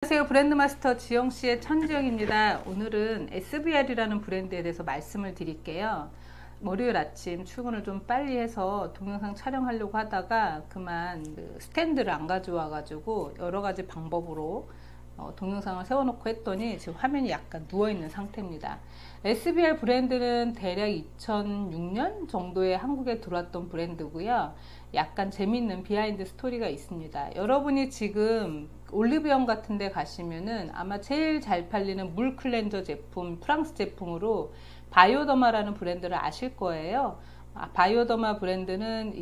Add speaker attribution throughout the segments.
Speaker 1: 안녕하세요. 브랜드마스터 지영씨의 천지영입니다. 오늘은 SBR이라는 브랜드에 대해서 말씀을 드릴게요. 월요일 아침 출근을 좀 빨리 해서 동영상 촬영하려고 하다가 그만 스탠드를 안 가져와 가지고 여러 가지 방법으로 동영상을 세워놓고 했더니 지금 화면이 약간 누워있는 상태입니다. SBR 브랜드는 대략 2006년 정도에 한국에 들어왔던 브랜드고요. 약간 재밌는 비하인드 스토리가 있습니다. 여러분이 지금 올리브영 같은 데 가시면은 아마 제일 잘 팔리는 물 클렌저 제품, 프랑스 제품으로 바이오더마라는 브랜드를 아실 거예요. 바이오더마 브랜드는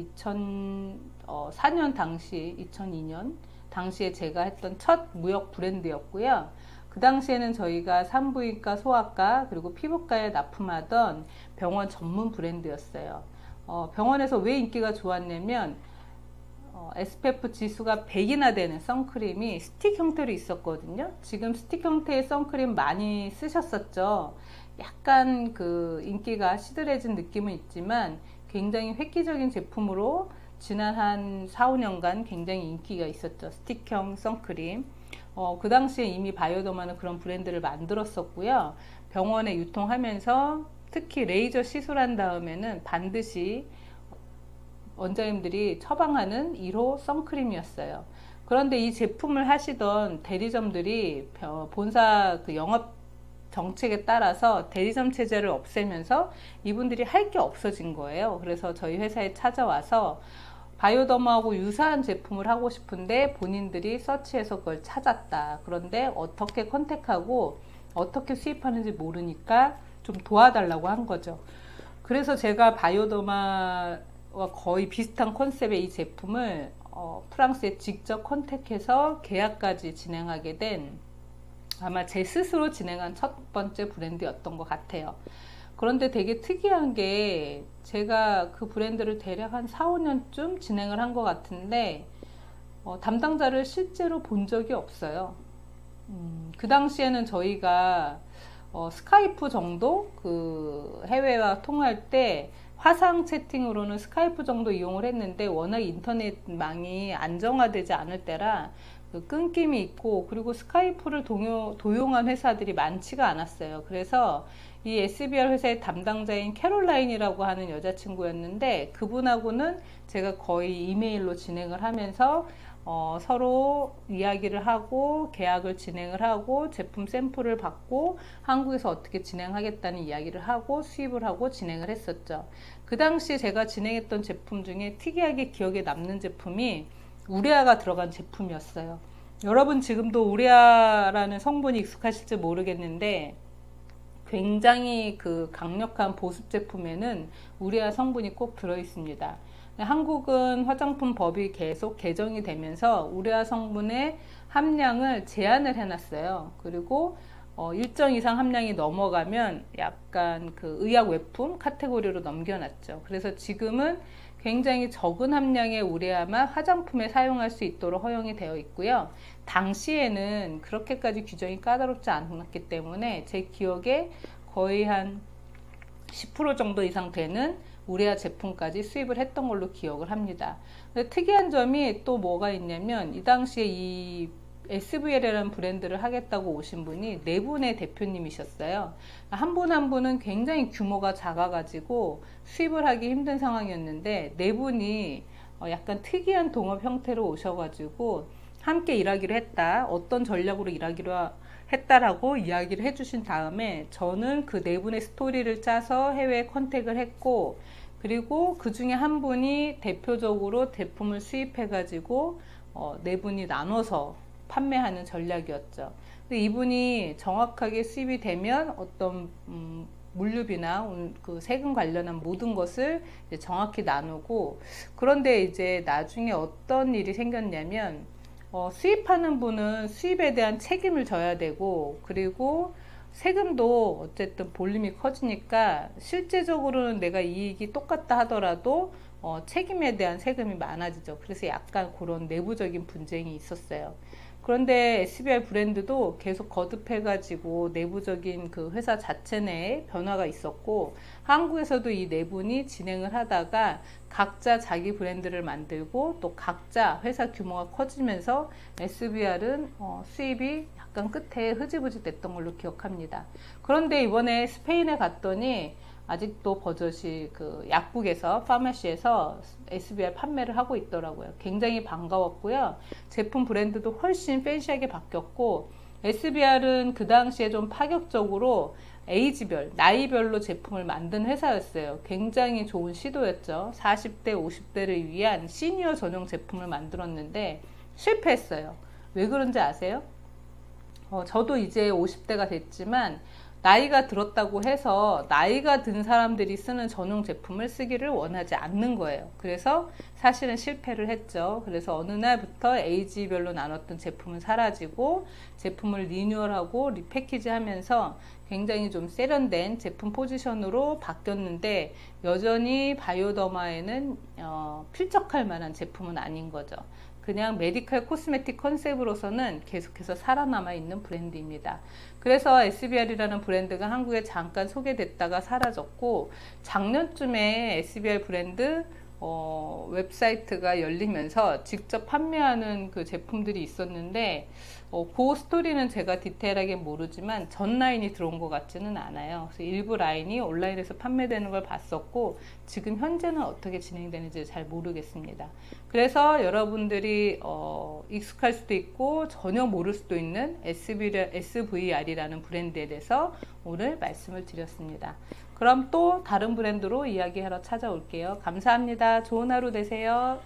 Speaker 1: 2004년 당시, 2002년 당시에 제가 했던 첫 무역 브랜드였고요. 그 당시에는 저희가 산부인과, 소아과, 그리고 피부과에 납품하던 병원 전문 브랜드였어요. 병원에서 왜 인기가 좋았냐면 SPF 지수가 100이나 되는 선크림이 스틱 형태로 있었거든요. 지금 스틱 형태의 선크림 많이 쓰셨었죠. 약간 그 인기가 시들해진 느낌은 있지만 굉장히 획기적인 제품으로 지난 한 4, 5년간 굉장히 인기가 있었죠. 스틱형 선크림. 그 당시에 이미 바이오더마는 그런 브랜드를 만들었었고요. 병원에 유통하면서 특히 레이저 시술한 다음에는 반드시 원장님들이 처방하는 1호 선크림이었어요. 그런데 이 제품을 하시던 대리점들이 본사 그 영업 정책에 따라서 대리점 체제를 없애면서 이분들이 할 게 없어진 거예요. 그래서 저희 회사에 찾아와서 바이오더마하고 유사한 제품을 하고 싶은데 본인들이 서치해서 그걸 찾았다. 그런데 어떻게 컨택하고 어떻게 수입하는지 모르니까 좀 도와달라고 한 거죠. 그래서 제가 바이오더마와 거의 비슷한 컨셉의 이 제품을 프랑스에 직접 컨택해서 계약까지 진행하게 된 아마 제 스스로 진행한 첫 번째 브랜드였던 것 같아요. 그런데 되게 특이한 게 제가 그 브랜드를 대략 한 4, 5년쯤 진행을 한 것 같은데 담당자를 실제로 본 적이 없어요. 그 당시에는 저희가 스카이프 정도 그 해외와 통화할 때 화상 채팅으로는 스카이프 정도 이용을 했는데 워낙 인터넷망이 안정화되지 않을 때라 그 끊김이 있고 그리고 스카이프를 도용한 회사들이 많지가 않았어요. 그래서 이 SBR 회사의 담당자인 캐롤라인이라고 하는 여자친구였는데 그분하고는 제가 거의 이메일로 진행을 하면서 서로 이야기를 하고 계약을 진행을 하고 제품 샘플을 받고 한국에서 어떻게 진행하겠다는 이야기를 하고 수입을 하고 진행을 했었죠. 그 당시 제가 진행했던 제품 중에 특이하게 기억에 남는 제품이 우레아가 들어간 제품이었어요. 여러분 지금도 우레아라는 성분이 익숙하실지 모르겠는데 굉장히 그 강력한 보습 제품에는 우레아 성분이 꼭 들어 있습니다. 한국은 화장품 법이 계속 개정이 되면서 우레아 성분의 함량을 제한을 해놨어요. 그리고 일정 이상 함량이 넘어가면 약간 그 의약 외품 카테고리로 넘겨놨죠. 그래서 지금은 굉장히 적은 함량의 우레아만 화장품에 사용할 수 있도록 허용이 되어 있고요. 당시에는 그렇게까지 규정이 까다롭지 않았기 때문에 제 기억에 거의 한 10% 정도 이상 되는 우레아 제품까지 수입을 했던 걸로 기억을 합니다. 근데 특이한 점이 또 뭐가 있냐면 이 당시에 이 SVL이라는 브랜드를 하겠다고 오신 분이 네 분의 대표님이셨어요. 한 분 한 분은 굉장히 규모가 작아가지고 수입을 하기 힘든 상황이었는데 네 분이 약간 특이한 동업 형태로 오셔가지고 함께 일하기로 했다. 어떤 전략으로 일하기로 했다라고 이야기를 해주신 다음에 저는 그 네 분의 스토리를 짜서 해외에 컨택을 했고 그리고 그 중에 한 분이 대표적으로 제품을 수입해가지고 네 분이 나눠서 판매하는 전략이었죠. 근데 이분이 정확하게 수입이 되면 어떤 물류비나 그 세금 관련한 모든 것을 이제 정확히 나누고 그런데 이제 나중에 어떤 일이 생겼냐면 수입하는 분은 수입에 대한 책임을 져야 되고 그리고 세금도 어쨌든 볼륨이 커지니까 실제적으로는 내가 이익이 똑같다 하더라도 책임에 대한 세금이 많아지죠. 그래서 약간 그런 내부적인 분쟁이 있었어요. 그런데 SBI 브랜드도 계속 거듭해가지고 내부적인 그 회사 자체 내에 변화가 있었고, 한국에서도 이 네 분이 진행을 하다가 각자 자기 브랜드를 만들고 또 각자 회사 규모가 커지면서 SBR은 수입이 약간 끝에 흐지부지 됐던 걸로 기억합니다. 그런데 이번에 스페인에 갔더니 아직도 버젓이 그 약국에서 파마시에서 SBR 판매를 하고 있더라고요. 굉장히 반가웠고요. 제품 브랜드도 훨씬 팬시하게 바뀌었고, SBR은 그 당시에 좀 파격적으로 에이지별, 나이별로 제품을 만든 회사였어요. 굉장히 좋은 시도였죠. 40대, 50대를 위한 시니어 전용 제품을 만들었는데 실패했어요. 왜 그런지 아세요? 저도 이제 50대가 됐지만 나이가 들었다고 해서 나이가 든 사람들이 쓰는 전용 제품을 쓰기를 원하지 않는 거예요. 그래서 사실은 실패를 했죠. 그래서 어느 날부터 에이지별로 나눴던 제품은 사라지고 제품을 리뉴얼하고 리패키지 하면서 굉장히 좀 세련된 제품 포지션으로 바뀌었는데, 여전히 바이오더마에는 필적할 만한 제품은 아닌 거죠. 그냥 메디컬 코스메틱 컨셉으로서는 계속해서 살아남아 있는 브랜드입니다. 그래서 SBR이라는 브랜드가 한국에 잠깐 소개됐다가 사라졌고, 작년쯤에 SBR 브랜드 웹사이트가 열리면서 직접 판매하는 그 제품들이 있었는데, 그 스토리는 제가 디테일하게 모르지만 전 라인이 들어온 것 같지는 않아요. 그래서 일부 라인이 온라인에서 판매되는 걸 봤었고, 지금 현재는 어떻게 진행되는지 잘 모르겠습니다. 그래서 여러분들이 익숙할 수도 있고 전혀 모를 수도 있는 SVR이라는 브랜드에 대해서 오늘 말씀을 드렸습니다. 그럼 또 다른 브랜드로 이야기하러 찾아올게요. 감사합니다. 좋은 하루 되세요.